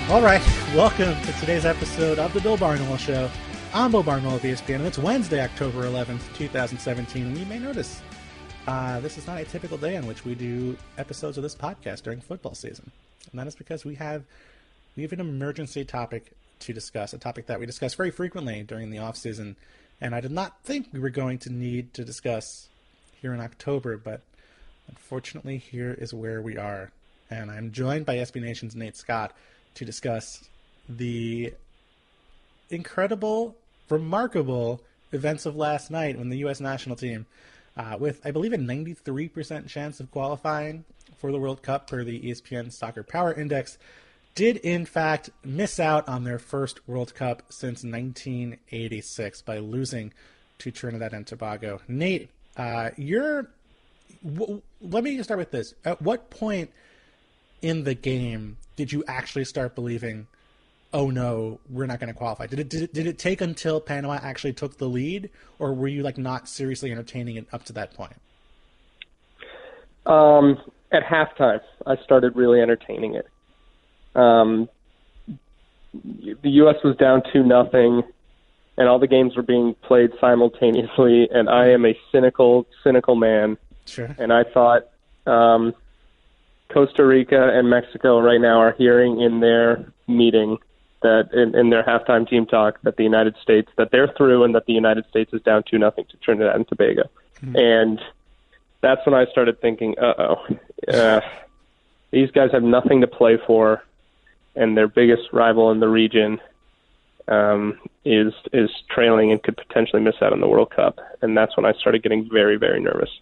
All right, welcome to today's episode of the Bill Barnwell Show. I'm Bill Barnwell of ESPN, and it's Wednesday, October 11th, 2017. And you may notice this is not a typical day on which we do episodes of this podcast during football season. And that is because we have an emergency topic to discuss, a topic that we discuss very frequently during the offseason. And I did not think we were going to need to discuss here in October, but unfortunately, here is where we are. And I'm joined by SB Nation's Nate Scott to discuss the incredible, remarkable events of last night when the U.S. national team, with, I believe, a 93% chance of qualifying for the World Cup per the ESPN Soccer Power Index, did in fact miss out on their first World Cup since 1986 by losing to Trinidad and Tobago. Nate, let me start with this. At what point in the game did you actually start believing, oh no, we're not going to qualify? Did it take until Panama actually took the lead, or were you not seriously entertaining it up to that point? At halftime, I started really entertaining it. The U.S. was down 2-0, and all the games were being played simultaneously, and I am a cynical man. Sure. And I thought Costa Rica and Mexico right now are hearing in their meeting that in their halftime team talk that the United States, that they're through and that the United States is down 2-0 to Trinidad and Tobago. Mm-hmm. And that's when I started thinking, these guys have nothing to play for, and their biggest rival in the region is trailing and could potentially miss out on the World Cup. And that's when I started getting very, very nervous.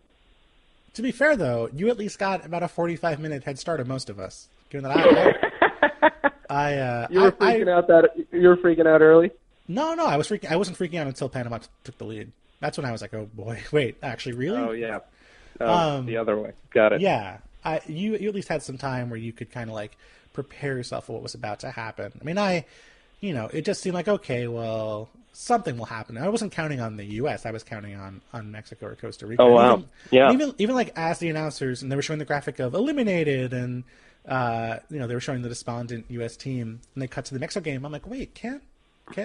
To be fair, though, you at least got about a 45-minute head start of most of us. Given that you were freaking out early? No, I wasn't freaking out until Panama took the lead. That's when I was like, oh boy, wait, actually, really? Oh yeah, the other way. Got it. Yeah, you at least had some time where you could kind of prepare yourself for what was about to happen. I mean, it just seemed like, okay, well, something will happen. I wasn't counting on the U.S. I was counting on Mexico or Costa Rica. Oh, wow. Even as the announcers, and they were showing the graphic of eliminated, and they were showing the despondent U.S. team, and they cut to the Mexico game. I'm like, wait, can't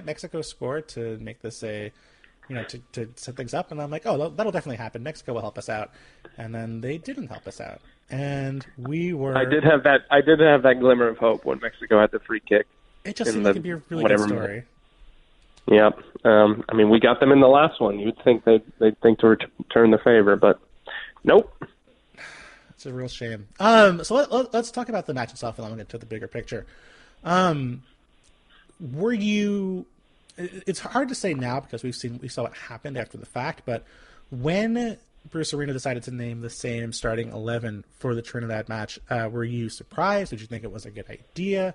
Mexico score to make this to set things up? And I'm like, oh, that'll definitely happen. Mexico will help us out. And then they didn't help us out. And we were... I did have that glimmer of hope when Mexico had the free kick. It just seemed like it'd be a really good story. Yeah. We got them in the last one. You'd think they'd think to return the favor, but nope. It's a real shame. So let's talk about the match itself, and then we'll get to the bigger picture. Were you... It's hard to say now because we saw what happened after the fact, but when Bruce Arena decided to name the same starting 11 for the Trinidad match, were you surprised? Did you think it was a good idea?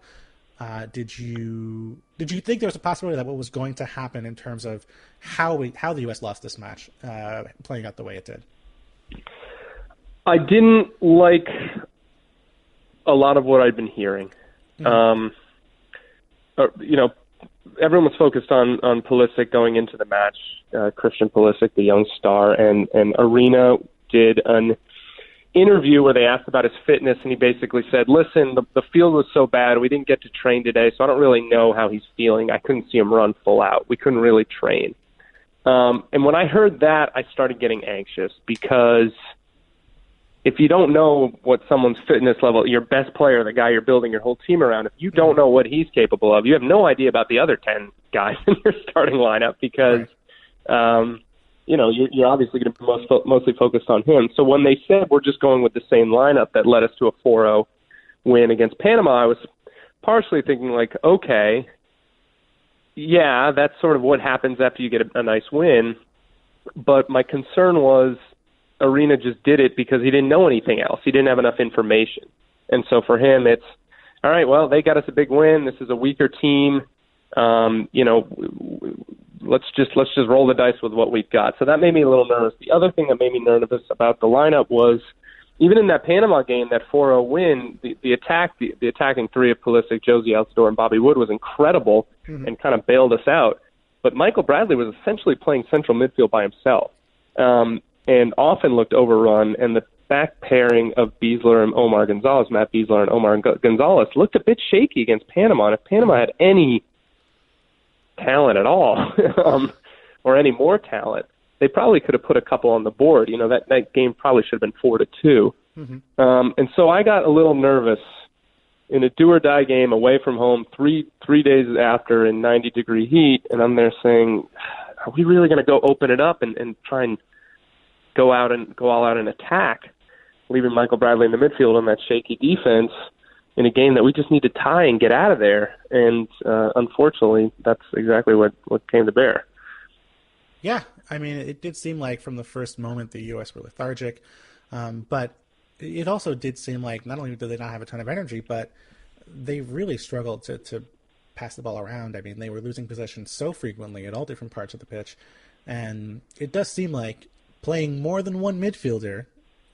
Did you think there was a possibility that what was going to happen in terms of how the U.S. lost this match, playing out the way it did? I didn't like a lot of what I'd been hearing. Mm-hmm. Everyone was focused on Pulisic going into the match, Christian Pulisic, the young star, and Arena did an interview where they asked about his fitness, and he basically said, listen, the field was so bad, we didn't get to train today, so I don't really know how he's feeling. I couldn't see him run full out. We couldn't really train. And when I heard that, I started getting anxious because if you don't know what someone's fitness level, your best player, the guy you're building your whole team around, if you don't know what he's capable of, you have no idea about the other 10 guys in your starting lineup because, you're obviously going to be mostly focused on him. So when they said we're just going with the same lineup that led us to a 4-0 win against Panama, I was partially thinking okay, yeah, that's sort of what happens after you get a nice win. But my concern was Arena just did it because he didn't know anything else. He didn't have enough information. And so for him, it's, all right, well, they got us a big win. This is a weaker team. Let's just roll the dice with what we've got. So that made me a little nervous. The other thing that made me nervous about the lineup was even in that Panama game, that 4-0 win, the attacking three of Pulisic, Josie Altidore, and Bobby Wood was incredible and kind of bailed us out. But Michael Bradley was essentially playing central midfield by himself and often looked overrun. And back pairing of Beasler and Omar Gonzalez, Matt Beasler and Omar Gonzalez, looked a bit shaky against Panama. And if Panama had any talent at all, or any more talent, they probably could have put a couple on the board. You know, that game probably should have been 4-2. Mm-hmm. And so I got a little nervous in a do-or-die game away from home 3 days after in 90-degree heat, and I'm there saying, are we really going to go open it up and try and go all out and attack, leaving Michael Bradley in the midfield on that shaky defense in a game that we just need to tie and get out of there? And unfortunately, that's exactly what came to bear. Yeah, I mean, it did seem like from the first moment the U.S. were lethargic, but it also did seem like not only did they not have a ton of energy, but they really struggled to pass the ball around. I mean, they were losing possession so frequently at all different parts of the pitch, and it does seem like playing more than one midfielder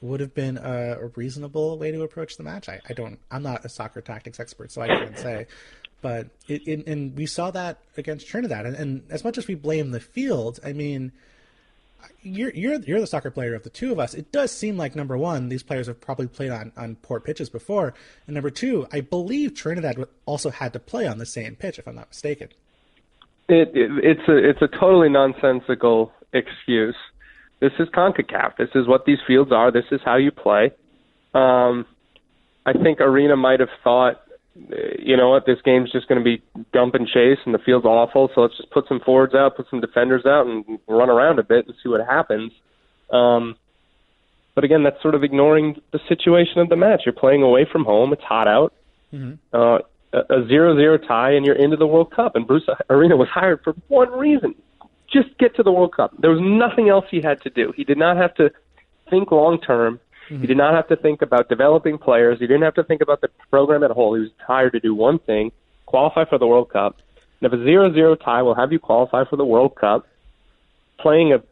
would have been a reasonable way to approach the match. I'm not a soccer tactics expert, so I can't say. But and we saw that against Trinidad. And as much as we blame the field, I mean, you're the soccer player of the two of us. It does seem like, number one, these players have probably played on poor pitches before. And number two, I believe Trinidad also had to play on the same pitch, if I'm not mistaken. It's a totally nonsensical excuse. This is CONCACAF. This is what these fields are. This is how you play. I think Arena might have thought, you know what, this game's just going to be dump and chase and the field's awful, so let's just put some forwards out, put some defenders out, and run around a bit and see what happens. But again, that's sort of ignoring the situation of the match. You're playing away from home. It's hot out. Mm-hmm. A 0-0 tie, and you're into the World Cup. And Bruce Arena was hired for one reason: just get to the World Cup. There was nothing else he had to do. He did not have to think long-term. Mm-hmm. He did not have to think about developing players. He didn't have to think about the program as a whole. He was hired to do one thing: qualify for the World Cup. And if a 0-0 tie will have you qualify for the World Cup, playing a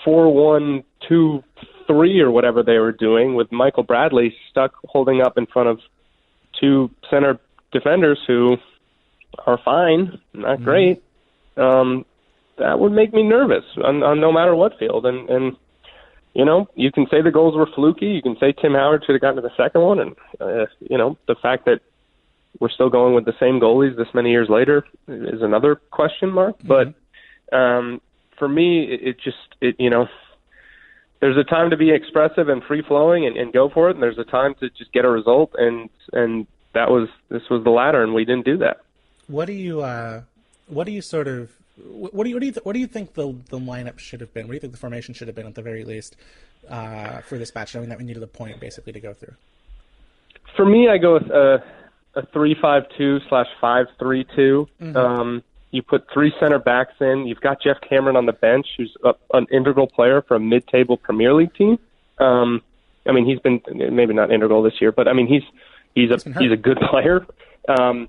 4-1, 2-3 or whatever they were doing with Michael Bradley stuck holding up in front of two center defenders who are fine, not great, that would make me nervous on no matter what field. And you can say the goals were fluky. You can say Tim Howard should have gotten to the second one. And, the fact that we're still going with the same goalies this many years later is another question mark. Mm-hmm. But for me, there's a time to be expressive and free-flowing and go for it, and there's a time to just get a result, and this was the latter, and we didn't do that. What do you think the lineup should have been? What do you think the formation should have been at the very least for this match, knowing that we needed a point basically to go through? For me, I go with a 3-5-2/5-3-2. Mm-hmm. You put three center backs in. You've got Jeff Cameron on the bench, who's an integral player for a mid-table Premier League team. He's been maybe not integral this year, but he's a good player. And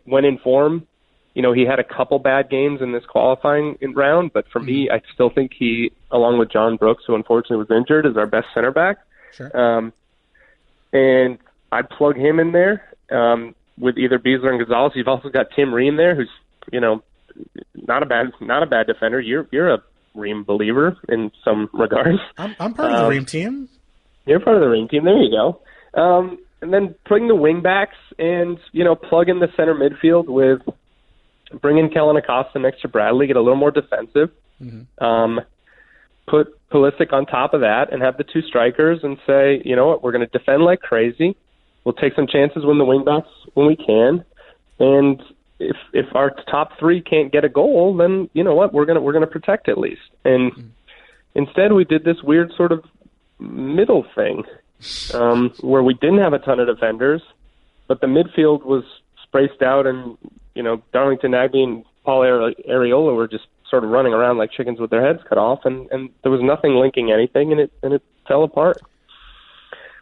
when in form, he had a couple bad games in this qualifying round, but for me, I still think he, along with John Brooks, who unfortunately was injured, is our best center back. Sure. And I'd plug him in there with either Beasler and Gonzalez. You've also got Tim Ream there, who's not a bad defender. You're a Ream believer in some regards. I'm part of the Ream team. You're part of the Ream team. There you go. And then putting the wing backs and plug in the center midfield with bring in Kellen Acosta next to Bradley, get a little more defensive. Mm-hmm. Put Pulisic on top of that, and have the two strikers, and say, you know what, we're going to defend like crazy. We'll take some chances when the wing backs when we can, and if our top three can't get a goal, then you know what, we're gonna protect at least. And instead, we did this weird sort of middle thing where we didn't have a ton of defenders, but the midfield was spaced out, and Darlington Nagbe and Paul Areola were just sort of running around like chickens with their heads cut off, and there was nothing linking anything, and it fell apart.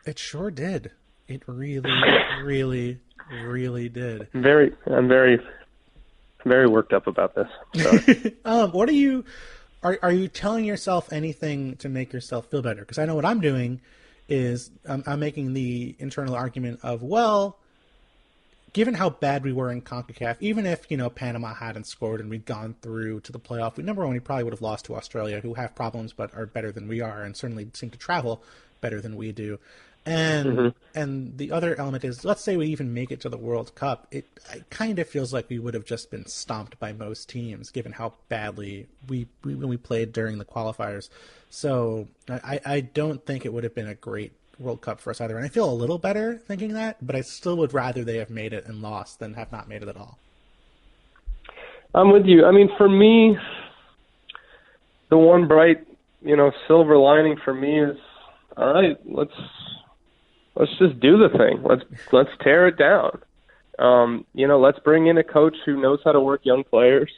It sure did. It really, really, really did. I'm very, very worked up about this. What are you telling yourself anything to make yourself feel better? Because I know what I'm doing is I'm making the internal argument of, well, given how bad we were in CONCACAF, even if, Panama hadn't scored and we'd gone through to the playoff, we probably would have lost to Australia, who have problems but are better than we are and certainly seem to travel better than we do. And the other element is, let's say we even make it to the World Cup. It kind of feels like we would have just been stomped by most teams, given how badly when we played during the qualifiers. So I don't think it would have been a great World Cup for us either. And I feel a little better thinking that, but I still would rather they have made it and lost than have not made it at all. I'm with you. I mean, for me, the one bright, silver lining for me is, all right, let's just do the thing. Let's tear it down. Let's bring in a coach who knows how to work young players,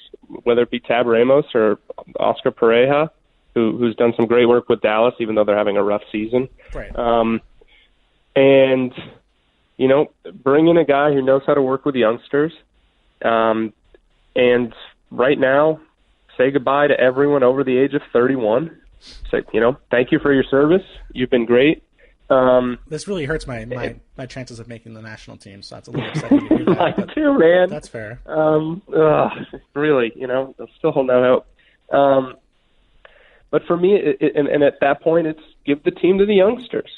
whether it be Tab Ramos or Oscar Pareja, who's done some great work with Dallas, even though they're having a rough season. Right. And bring in a guy who knows how to work with youngsters. And right now, say goodbye to everyone over the age of 31. Say, thank you for your service. You've been great. This really hurts my chances of making the national team, so that's a little upsetting to hear that. Mine too, man. That's fair. Really, I'm still holding out hope. But for me, and at that point, it's give the team to the youngsters.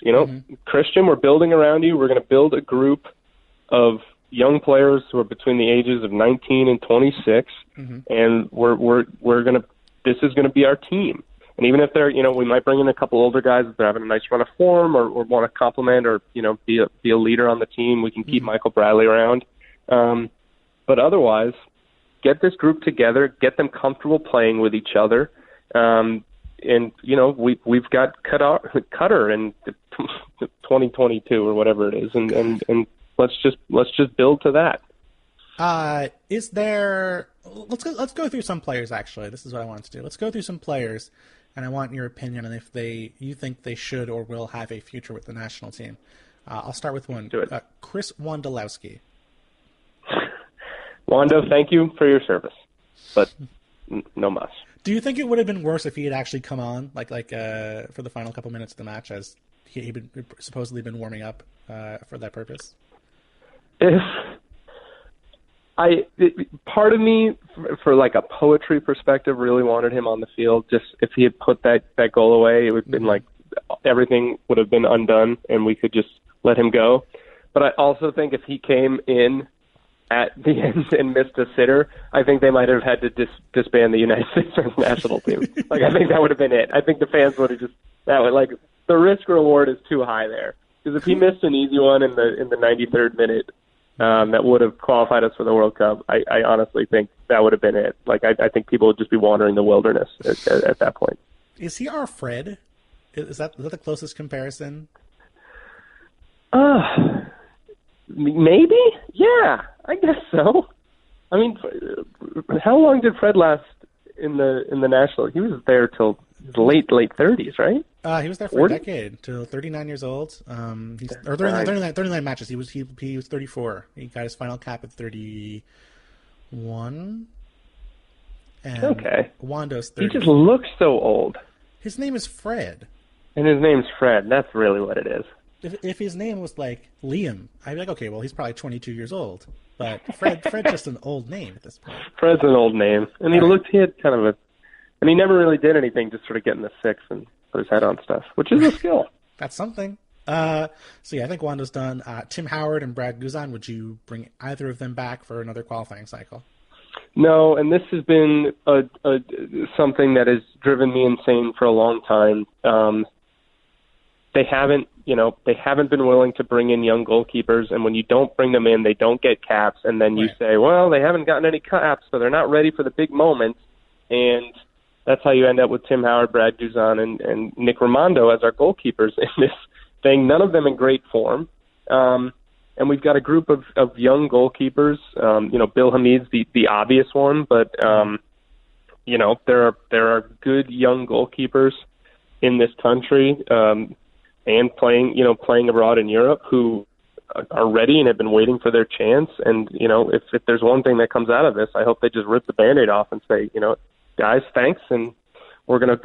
Christian, we're building around you. We're going to build a group of young players who are between the ages of 19 and 26, and we're going to. This is going to be our team. And even if they're, we might bring in a couple older guys if they're having a nice run of form or want to compliment or, be a leader on the team. We can keep Michael Bradley around. But otherwise, get this group together, get them comfortable playing with each other. And, we've got Cutter in 2022 or whatever it is. And let's just build to that. Let's go through some players, actually. This is what I wanted to do. Let's go through some players, and I want your opinion on if you think they should or will have a future with the national team. I'll start with one. Do it. Chris Wondolowski. Wando, thank you for your service, but no must. Do you think it would have been worse if he had actually come on, like for the final couple minutes of the match, as he'd supposedly been warming up for that purpose? Part of me, for like a poetry perspective, really wanted him on the field. Just if he had put that goal away, it would have been like everything would have been undone, and we could just let him go. But I also think if he came in at the end and missed a sitter, I think they might have had to disband the United States national team. Like, I think that would have been it. I think the fans would have the risk reward is too high there. Because if he missed an easy one in the 93rd minute, that would have qualified us for the World Cup, I honestly think that would have been it. Like, I think people would just be wandering the wilderness at that point. Is he our Fred? Is that the closest comparison? Maybe? Yeah, I guess so. I mean, how long did Fred last in the national? He was there till his late 30s, right? He was there for 40? A decade, till 39 years old. 39 matches. He was 34. He got his final cap at 31. And okay. Wando's 30. He just looks so old. His name is Fred. And his name's Fred. That's really what it is. If his name was like Liam, I'd be like, okay, well, he's probably 22 years old. But Fred's just an old name at this point. Fred's an old name. And he had kind of and he never really did anything, just sort of get in the six and put his head on stuff, which is a skill. That's something. So yeah, I think Wando's done. Tim Howard and Brad Guzan, would you bring either of them back for another qualifying cycle? No, and this has been something that has driven me insane for a long time. They haven't been willing to bring in young goalkeepers, and when you don't bring them in, they don't get caps, and then you say, well, they haven't gotten any caps, so they're not ready for the big moments, and that's how you end up with Tim Howard, Brad Guzan, and Nick Raimondo as our goalkeepers in this thing, none of them in great form. And we've got a group of young goalkeepers. Bill Hamid's the obvious one, but there are good young goalkeepers in this country, and playing abroad in Europe who are ready and have been waiting for their chance. And if there's one thing that comes out of this, I hope they just rip the Band-Aid off and say, guys, thanks, and we're going to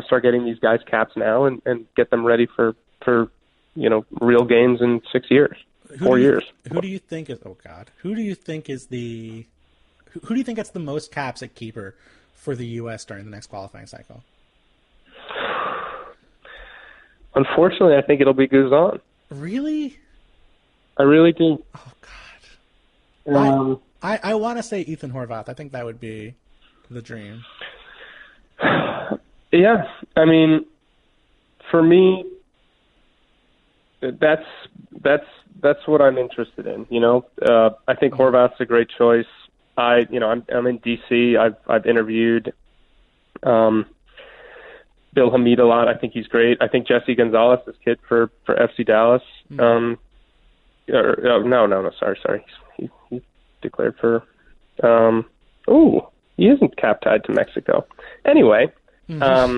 start getting these guys caps now and get them ready for real games in 6 years. 4 years. Who do you think is who do you think gets the most caps at keeper for the U.S. during the next qualifying cycle? Unfortunately, I think it'll be Guzan. Really? I really do. Oh God. I want to say Ethan Horvath. I think that would be the dream. Yeah, I mean, for me, that's what I'm interested in. I think Horvath's a great choice. I'm in DC. I've interviewed Bill Hamid a lot. I think he's great. I think Jesse Gonzalez, this kid for FC Dallas. No, sorry. He declared for. He isn't cap tied to Mexico. Anyway, that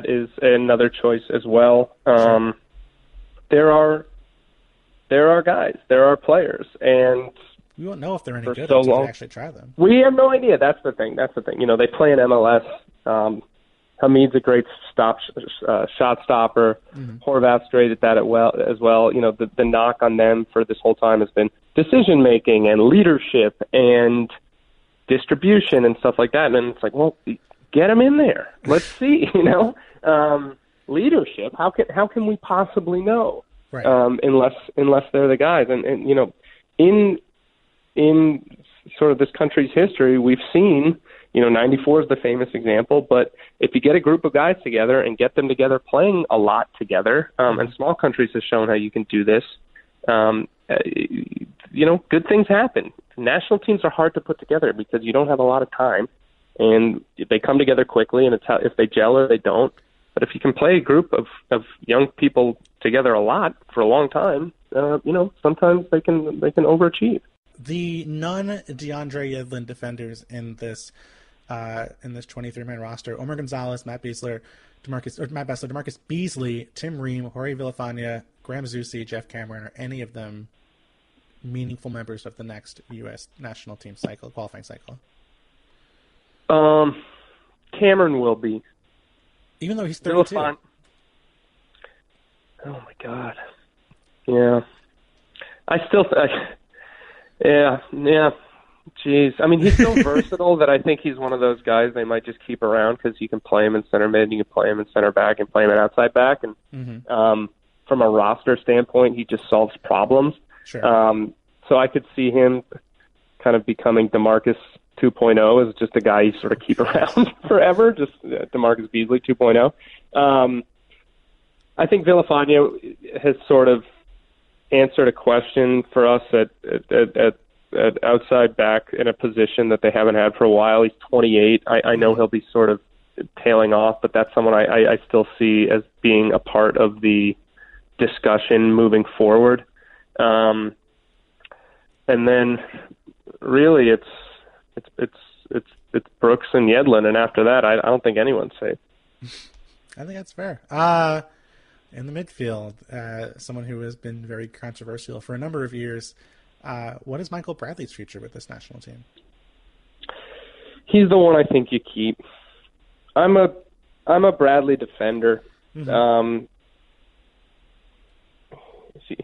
is another choice as well. There are guys, there are players, and we won't know if they're any good until we actually try them. We have no idea. That's the thing. They play in MLS. Hamid's a great shot stopper. Horvath's great at that as well. The knock on them for this whole time has been decision making and leadership and distribution and stuff like that. And it's like, well, get them in there. Let's see. Leadership. How can we possibly know? Right. Unless they're the guys. And in sort of this country's history, we've seen. 94 is the famous example, but if you get a group of guys together and get them together playing a lot together, and small countries have shown how you can do this, good things happen. National teams are hard to put together because you don't have a lot of time, and they come together quickly, and it's if they gel or they don't. But if you can play a group of young people together a lot for a long time, sometimes they can overachieve. The non-DeAndre Yedlin defenders in this 23-man roster: Omar Gonzalez, Matt Besler, DeMarcus Beasley, Tim Ream, Jorge Villafana, Graham Zusi, Jeff Cameron. Are any of them meaningful members of the next U.S. national team qualifying cycle? Cameron will be, even though he's 32. Oh my God! Yeah, I still. Yeah. Jeez. I mean, he's so versatile that I think he's one of those guys they might just keep around because you can play him in center mid, you can play him in center back, and play him at outside back. And from a roster standpoint, he just solves problems. Sure. So I could see him kind of becoming DeMarcus 2.0 as just a guy you sort of keep around forever, just DeMarcus Beasley 2.0. I think Villafana has sort of answered a question for us at outside back in a position that they haven't had for a while. He's 28. I know he'll be sort of tailing off, but that's someone I still see as being a part of the discussion moving forward. And then really it's Brooks and Yedlin, and after that I don't think anyone's safe. I think that's fair. In the midfield, someone who has been very controversial for a number of years. What is Michael Bradley's future with this national team? He's the one I think you keep. I'm a Bradley defender.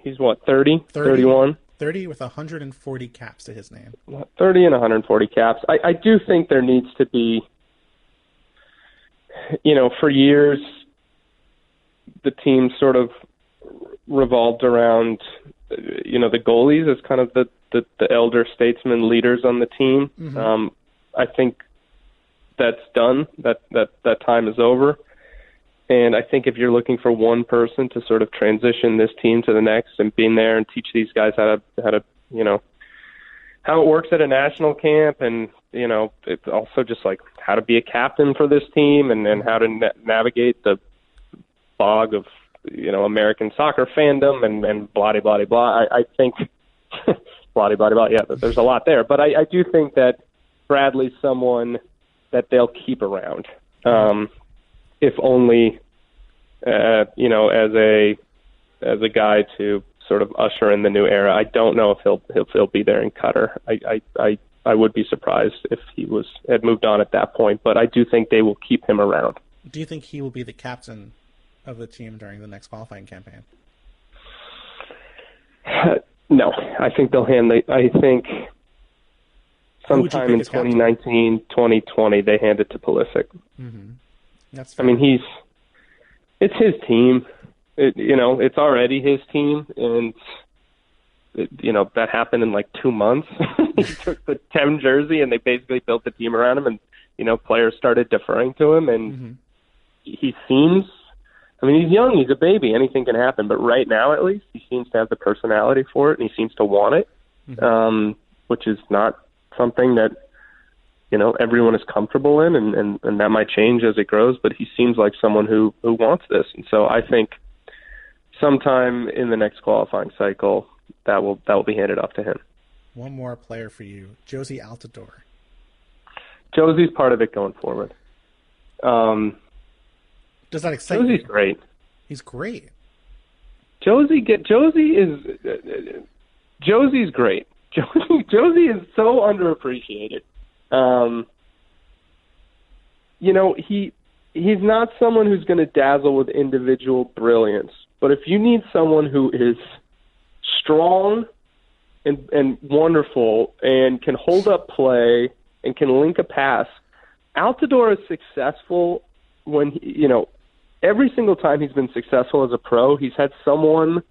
He's what, 30? 31? 30 with 140 caps to his name. 30 and 140 caps. I do think there needs to be, for years, the team sort of revolved around, the goalies as kind of the elder statesman leaders on the team. I think that's done. That time is over. And I think if you're looking for one person to sort of transition this team to the next and being there and teach these guys how to how it works at a national camp, and it's also just like how to be a captain for this team and how to navigate the fog of American soccer fandom and blah blah blah. I think blah blah blah. Yeah, there's a lot there, but I do think that Bradley's someone that they'll keep around, if only as a guy to sort of usher in the new era. I don't know if he'll be there in Qatar. I would be surprised if he had moved on at that point, but I do think they will keep him around. Do you think he will be the captain of the team during the next qualifying campaign? No, I think they'll I think sometime in 2019, 2020, they hand it to Pulisic. That's fair. I mean, It's his team. It's already his team, and that happened in like 2 months. He took the 10 jersey, and they basically built the team around him, and players started deferring to him, and he seems. I mean, he's young, he's a baby, anything can happen, but right now, at least, he seems to have the personality for it, and he seems to want it, which is not something that, everyone is comfortable in, and that might change as it grows, but he seems like someone who wants this. And so I think sometime in the next qualifying cycle, that will be handed off to him. One more player for you, Josie Altidore. Josie's part of it going forward. Does that excite you? Josie's great. He's great. Josie's great. Josie is so underappreciated. He's not someone who's going to dazzle with individual brilliance, but if you need someone who is strong and wonderful and can hold up play and can link a pass, Altidore is successful when every single time he's been successful as a pro, he's had someone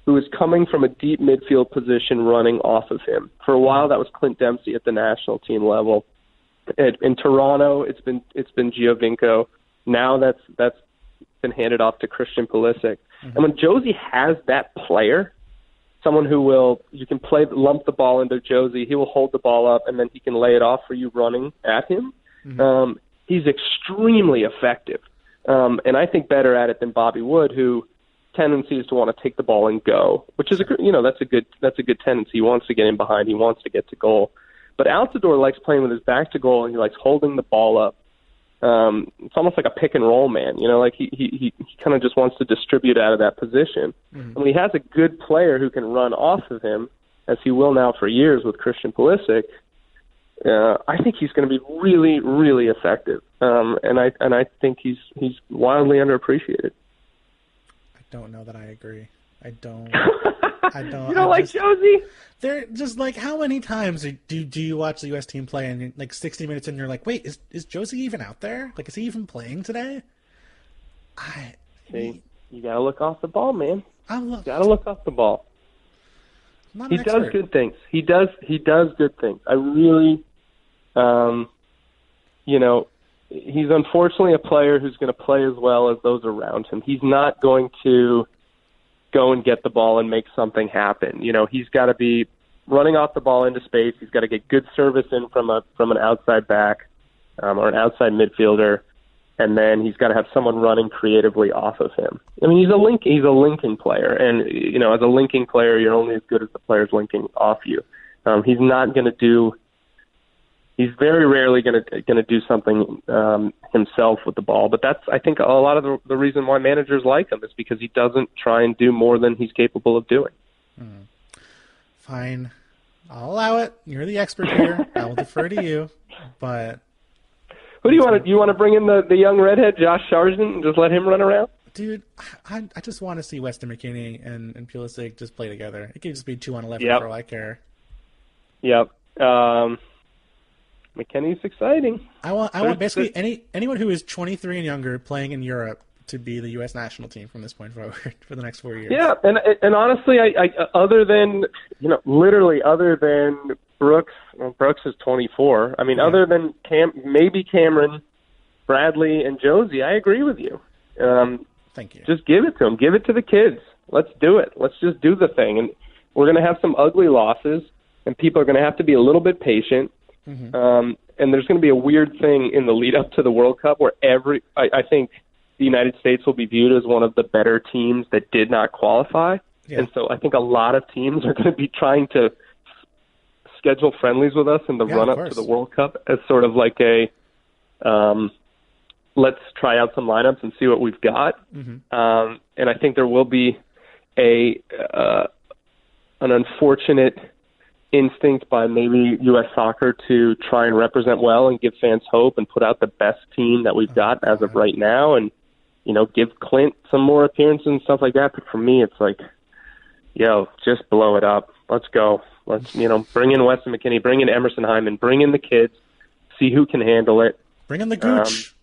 who is coming from a deep midfield position running off of him. For a while, that was Clint Dempsey at the national team level. In Toronto, it's been Giovinco. Now that's been handed off to Christian Pulisic. And when Josie has that player, someone who you can lump the ball into Josie, he will hold the ball up, and then he can lay it off for you running at him. He's extremely effective. And I think better at it than Bobby Wood, who tendency is to want to take the ball and go, which is that's a good tendency. He wants to get in behind, he wants to get to goal. But Altidore likes playing with his back to goal, and he likes holding the ball up. It's almost like a pick and roll man, like he kind of just wants to distribute out of that position. And when he has a good player who can run off of him, as he will now for years with Christian Pulisic, I think he's going to be really, really effective. And I think he's wildly underappreciated. I don't know that I agree. I don't. You don't like Josie? They're just like, how many times do you watch the U.S. team play and like 60 minutes and you're like, wait, is Josie even out there? Like, is he even playing today? You gotta look off the ball, man. Gotta look off the ball. He does good things. He does good things. I really, he's unfortunately a player who's going to play as well as those around him. He's not going to go and get the ball and make something happen. He's got to be running off the ball into space. He's got to get good service in from an outside back or an outside midfielder, and then he's got to have someone running creatively off of him. I mean, he's a linking player, and as a linking player, you're only as good as the player's linking off you. He's not going to do. He's very rarely going to do something himself with the ball, but that's, I think, a lot of the reason why managers like him is because he doesn't try and do more than he's capable of doing. Fine, I'll allow it. You're the expert here. I will defer to you. But who do you want to? You want to bring in the young redhead, Josh Sargent, and just let him run around? Dude, I just want to see Weston McKennie and Pulisic just play together. It could just be 2-on-11 for all I care. Yep. McKennie's exciting. I want basically anyone who is 23 and younger playing in Europe to be the U.S. national team from this point forward for the next 4 years. Yeah, and honestly, I other than Brooks. Well, Brooks is 24. I mean, other than maybe Cameron, Bradley, and Josie, I agree with you. Thank you. Just give it to them. Give it to the kids. Let's do it. Let's just do the thing. And we're going to have some ugly losses, and people are going to have to be a little bit patient. And there's going to be a weird thing in the lead up to the World Cup where I think the United States will be viewed as one of the better teams that did not qualify. Yeah. And so I think a lot of teams are going to be trying to schedule friendlies with us in the run up to the World Cup as sort of like a let's try out some lineups and see what we've got. And I think there will be an unfortunate instinct by maybe U.S. Soccer to try and represent well and give fans hope and put out the best team that we've got as of right now, and give Clint some more appearances and stuff like that. But for me, it's like, just blow it up. Let's go. Let's bring in Weston McKennie, bring in Emerson Hyman, bring in the kids, see who can handle it. Bring in the Gooch.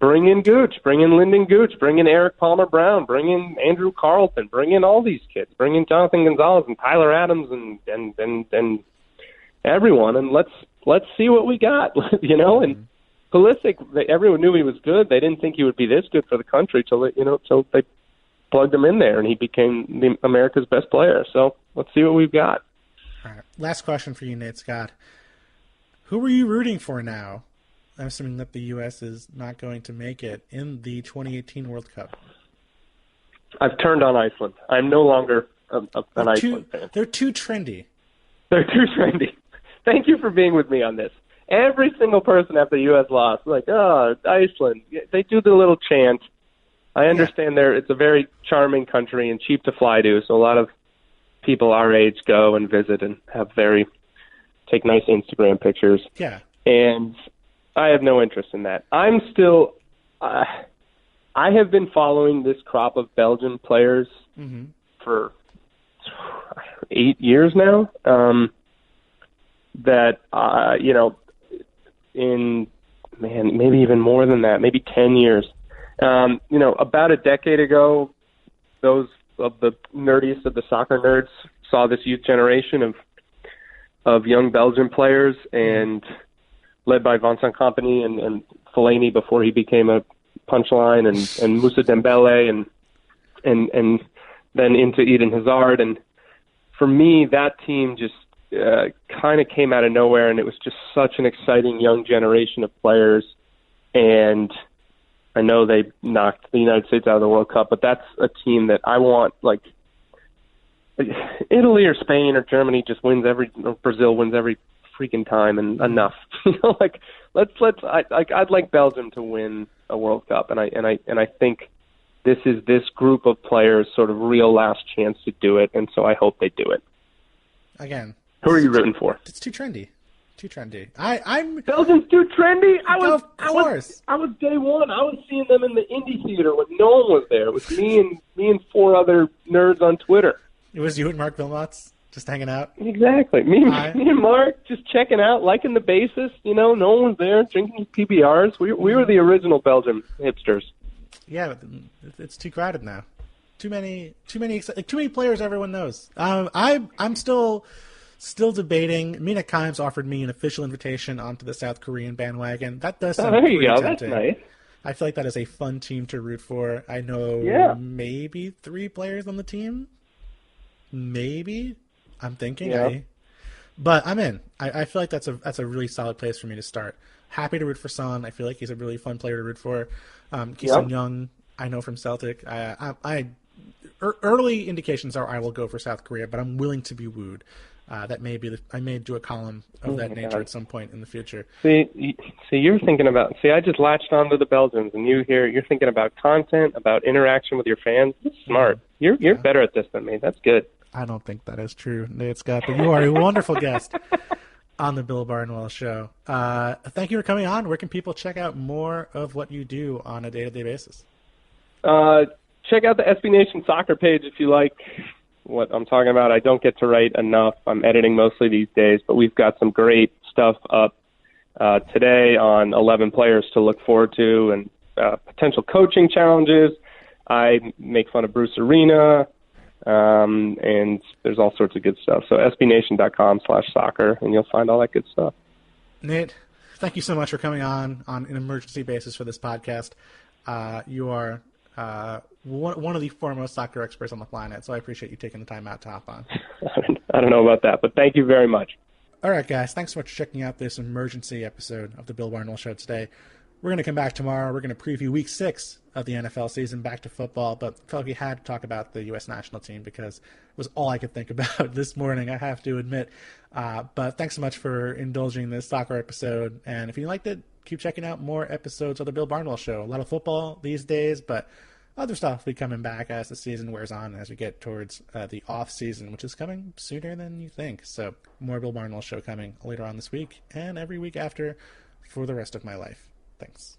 bring in Gooch, bring in Lyndon Gooch, bring in Eric Palmer Brown, bring in Andrew Carlton, bring in all these kids, bring in Jonathan Gonzalez and Tyler Adams and everyone, and let's see what we got, you know. And Pulisic, everyone knew he was good. They didn't think he would be this good for the country till they plugged him in there, and he became America's best player. So let's see what we've got. All right. Last question for you, Nate Scott. Who are you rooting for now? I'm assuming that the U.S. is not going to make it in the 2018 World Cup. I've turned on Iceland. I'm no longer an Iceland fan. They're too trendy. They're too trendy. Thank you for being with me on this. Every single person after the U.S. lost, like, oh, Iceland. They do the little chant. I understand it's a very charming country and cheap to fly to, so a lot of people our age go and visit and take nice Instagram pictures. Yeah. And I have no interest in that. I'm still I have been following this crop of Belgian players for 8 years now. Maybe even more than that, maybe 10 years. About a decade ago, those of the nerdiest of the soccer nerds saw this youth generation of young Belgian players, and led by Vincent Kompany and Fellaini before he became a punchline, and Moussa Dembele, and then into Eden Hazard. And for me, that team just kind of came out of nowhere, and it was just such an exciting young generation of players. And I know they knocked the United States out of the World Cup, but that's a team that I want, like Italy or Spain or Germany just or Brazil wins every freaking time, and enough. I'd like Belgium to win a World Cup, and I think this is this group of players' sort of real last chance to do it, and so I hope they do it. Again, who are you rooting for? It's too trendy. Too trendy. I'm Belgium's too trendy. I was day one. I was seeing them in the indie theater when no one was there. It was me and four other nerds on Twitter. It was you and Mark Wilmots just hanging out. Exactly. Me and Mark just checking out, liking the basis. No one was there drinking PBRs. We were the original Belgium hipsters. Yeah, but it's too crowded now. Too many players everyone knows. I'm still debating. Mina Kimes offered me an official invitation onto the South Korean bandwagon. That does sound there you go. tempting. That's nice. I feel like that is a fun team to root for. I know maybe 3 players on the team. Maybe. I'm thinking. But I'm in. I feel like that's a really solid place for me to start. Happy to root for Son. I feel like he's a really fun player to root for. Ki-Sung Young, I know from Celtic. Early indications are I will go for South Korea, but I'm willing to be wooed. I may do a column of that nature at some point in the future. See, you're thinking about. See, I just latched onto the Belgians, and you're thinking about content, about interaction with your fans. That's smart. You're better at this than me. That's good. I don't think that is true, Nate Scott, but you are a wonderful guest on the Bill Barnwell Show. Thank you for coming on. Where can people check out more of what you do on a day-to-day basis? Check out the SB Nation soccer page if you like what I'm talking about. I don't get to write enough. I'm editing mostly these days, but we've got some great stuff up today on 11 players to look forward to and potential coaching challenges. I make fun of Bruce Arena, and there's all sorts of good stuff. So sbnation.com/soccer, and you'll find all that good stuff. Nate, thank you so much for coming on an emergency basis for this podcast. You are one of the foremost soccer experts on the planet, so I appreciate you taking the time out to hop on. I don't know about that, but thank you very much. All right, guys, thanks so much for checking out this emergency episode of the Bill Barnwell Show today. We're going to come back tomorrow. We're going to preview Week 6 of the NFL season, back to football, but I felt like we had to talk about the U.S. national team because it was all I could think about this morning, I have to admit. But thanks so much for indulging this soccer episode, and if you liked it, keep checking out more episodes of the Bill Barnwell Show. A lot of football these days, but other stuff will be coming back as the season wears on, as we get towards the off-season, which is coming sooner than you think. So more Bill Barnwell Show coming later on this week and every week after for the rest of my life. Thanks.